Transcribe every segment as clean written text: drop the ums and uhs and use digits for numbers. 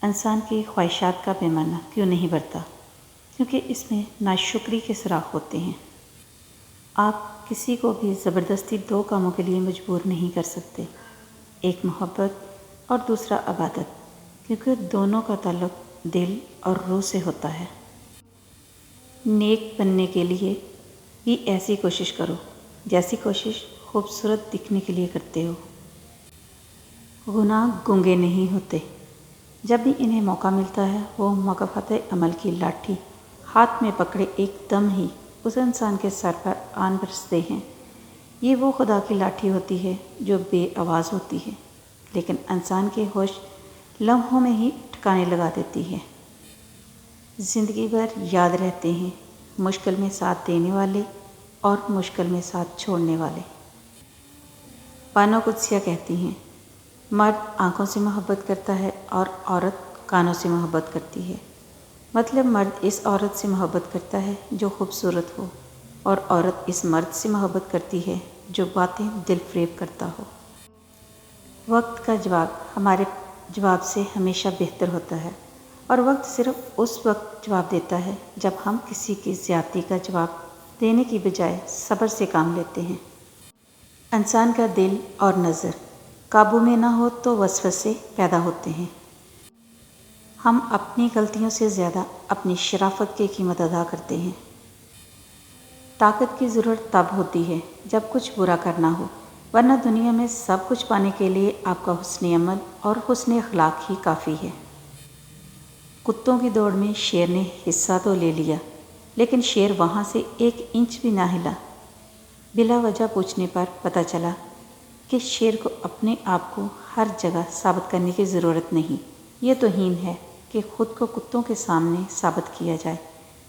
انسان کی خواہشات کا پیمانہ کیوں نہیں بڑھتا؟ کیونکہ اس میں ناشکری کے سراغ ہوتے ہیں۔ آپ کسی کو بھی زبردستی دو کاموں کے لیے مجبور نہیں کر سکتے، ایک محبت اور دوسرا عبادت، کیونکہ دونوں کا تعلق دل اور روح سے ہوتا ہے۔ نیک بننے کے لیے بھی ایسی کوشش کرو جیسی کوشش خوبصورت دکھنے کے لیے کرتے ہو۔ گناہ گنگے نہیں ہوتے، جب بھی انہیں موقع ملتا ہے وہ مکافات عمل کی لاٹھی ہاتھ میں پکڑے ایک دم ہی اس انسان کے سر پر آن برستے ہیں۔ یہ وہ خدا کی لاٹھی ہوتی ہے جو بے آواز ہوتی ہے، لیکن انسان کے ہوش لمحوں میں ہی ٹھکانے لگا دیتی ہے۔ زندگی بھر یاد رہتے ہیں مشکل میں ساتھ دینے والے اور مشکل میں ساتھ چھوڑنے والے۔ بانو قدسیہ کہتی ہیں، مرد آنکھوں سے محبت کرتا ہے اور عورت کانوں سے محبت کرتی ہے۔ مطلب مرد اس عورت سے محبت کرتا ہے جو خوبصورت ہو، اور عورت اس مرد سے محبت کرتی ہے جو باتیں دل فریب کرتا ہو۔ وقت کا جواب ہمارے جواب سے ہمیشہ بہتر ہوتا ہے، اور وقت صرف اس وقت جواب دیتا ہے جب ہم کسی کی زیادتی کا جواب دینے کی بجائے صبر سے کام لیتے ہیں۔ انسان کا دل اور نظر قابو میں نہ ہو تو وسوسے پیدا ہوتے ہیں۔ ہم اپنی غلطیوں سے زیادہ اپنی شرافت کی قیمت ادا کرتے ہیں۔ طاقت کی ضرورت تب ہوتی ہے جب کچھ برا کرنا ہو، ورنہ دنیا میں سب کچھ پانے کے لیے آپ کا حسن عمل اور حسن اخلاق ہی کافی ہے۔ کتوں کی دوڑ میں شیر نے حصہ تو لے لیا، لیکن شیر وہاں سے 1 انچ بھی نہ ہلا۔ بلا وجہ پوچھنے پر پتہ چلا کہ شیر کو اپنے آپ کو ہر جگہ ثابت کرنے کی ضرورت نہیں، یہ توہین ہے کہ خود کو کتوں کے سامنے ثابت کیا جائے۔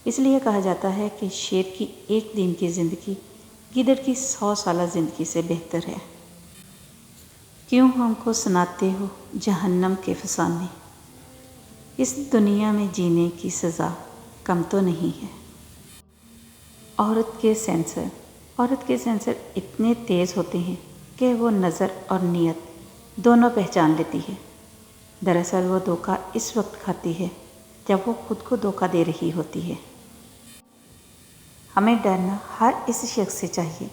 اس لیے کہا جاتا ہے کہ شیر کی 1 دن کی زندگی گیدڑ کی 100 سالہ زندگی سے بہتر ہے۔ کیوں ہم کو سناتے ہو جہنم کے فسانے، اس دنیا میں جینے کی سزا کم تو نہیں ہے۔ عورت کے سینسر اتنے تیز ہوتے ہیں کہ وہ نظر اور نیت دونوں پہچان لیتی ہے۔ دراصل وہ دھوکہ اس وقت کھاتی ہے جب وہ خود کو دھوکہ دے رہی ہوتی ہے۔ ہمیں ڈرنا ہر اس شخص سے چاہیے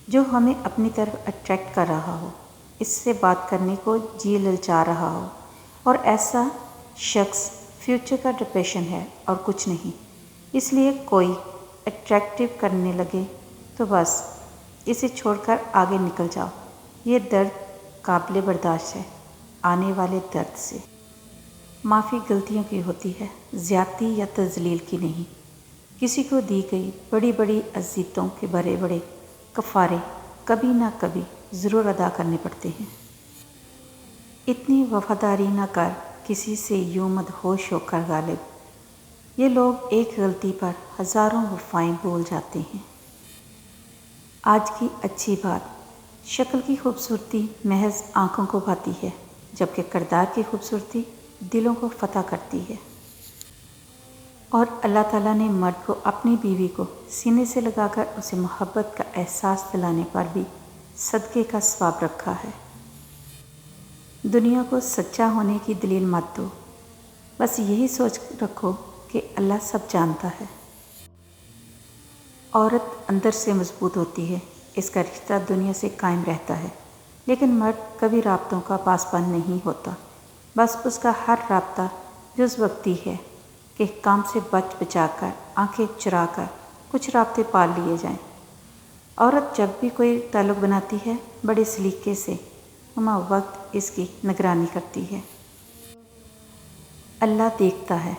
جو ہمیں اپنی طرف اٹریکٹ کر رہا ہو، اس سے بات کرنے کو جی للچا رہا ہو، اور ایسا شخص فیوچر کا ڈپریشن ہے اور کچھ نہیں۔ اس لیے کوئی اٹریکٹیو کرنے لگے تو بس اسے چھوڑ کر آگے نکل جاؤ۔ یہ درد قابل برداشت ہے، آنے والے درد سے۔ معافی غلطیوں کی ہوتی ہے، زیادتی یا تذلیل کی نہیں۔ کسی کو دی گئی بڑی بڑی اذیتوں کے بڑے بڑے کفارے کبھی نہ کبھی ضرور ادا کرنے پڑتے ہیں۔ اتنی وفاداری نہ کر کسی سے یوں مدہوش ہو کر غالب، یہ لوگ ایک غلطی پر ہزاروں وفائیں بھول جاتے ہیں۔ آج کی اچھی بات، شکل کی خوبصورتی محض آنکھوں کو بھاتی ہے، جبکہ کردار کی خوبصورتی دلوں کو فتح کرتی ہے۔ اور اللہ تعالیٰ نے مرد کو اپنی بیوی کو سینے سے لگا کر اسے محبت کا احساس دلانے پر بھی صدقے کا ثواب رکھا ہے۔ دنیا کو سچا ہونے کی دلیل مت دو، بس یہی سوچ رکھو کہ اللہ سب جانتا ہے۔ عورت اندر سے مضبوط ہوتی ہے، اس کا رشتہ دنیا سے قائم رہتا ہے، لیکن مرد کبھی رابطوں کا پاسبان نہیں ہوتا۔ بس اس کا ہر رابطہ جز وقتی ہے کہ کام سے بچ بچا کر، آنکھیں چرا کر کچھ رابطے پال لیے جائیں۔ عورت جب بھی کوئی تعلق بناتی ہے بڑے سلیقے سے ہمہ وقت اس کی نگرانی کرتی ہے۔ اللہ دیکھتا ہے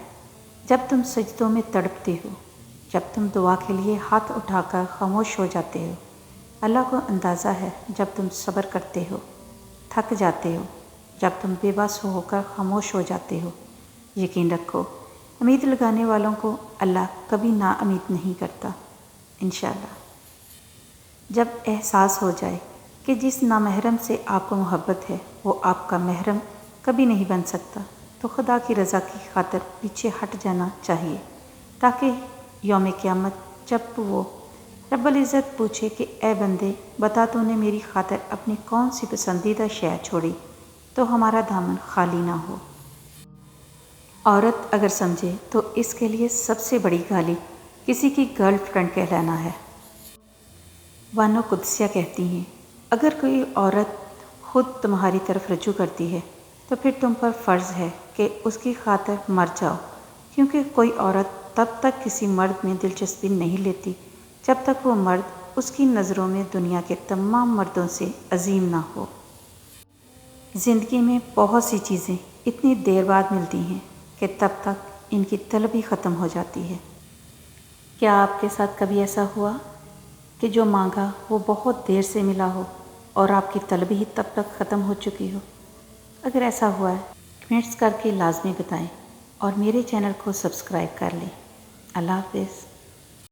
جب تم سجدوں میں تڑپتے ہو، جب تم دعا کے لیے ہاتھ اٹھا کر خاموش ہو جاتے ہو۔ اللہ کو اندازہ ہے جب تم صبر کرتے ہو، تھک جاتے ہو، جب تم بے بس ہو کر خاموش ہو جاتے ہو۔ یقین رکھو، امید لگانے والوں کو اللہ کبھی نا امید نہیں کرتا۔ انشاءاللہ جب احساس ہو جائے کہ جس نامحرم سے آپ کو محبت ہے وہ آپ کا محرم کبھی نہیں بن سکتا، تو خدا کی رضا کی خاطر پیچھے ہٹ جانا چاہیے، تاکہ یوم قیامت جب وہ رب العزت پوچھے کہ اے بندے بتا تو نے میری خاطر اپنی کون سی پسندیدہ شے چھوڑی، تو ہمارا دامن خالی نہ ہو۔ عورت اگر سمجھے تو اس کے لیے سب سے بڑی گالی کسی کی گرل فرینڈ کہلانا ہے۔ بانو قدسیہ کہتی ہیں، اگر کوئی عورت خود تمہاری طرف رجوع کرتی ہے تو پھر تم پر فرض ہے کہ اس کی خاطر مر جاؤ، کیونکہ کوئی عورت تب تک کسی مرد میں دلچسپی نہیں لیتی جب تک وہ مرد اس کی نظروں میں دنیا کے تمام مردوں سے عظیم نہ ہو۔ زندگی میں بہت سی چیزیں اتنی دیر بعد ملتی ہیں کہ تب تک ان کی طلب ہی ختم ہو جاتی ہے۔ کیا آپ کے ساتھ کبھی ایسا ہوا کہ جو مانگا وہ بہت دیر سے ملا ہو اور آپ کی طلب ہی تب تک ختم ہو چکی ہو؟ اگر ایسا ہوا ہے کمنٹس کر کے لازمی بتائیں اور میرے چینل کو سبسکرائب کر لیں۔ اللہ حافظ۔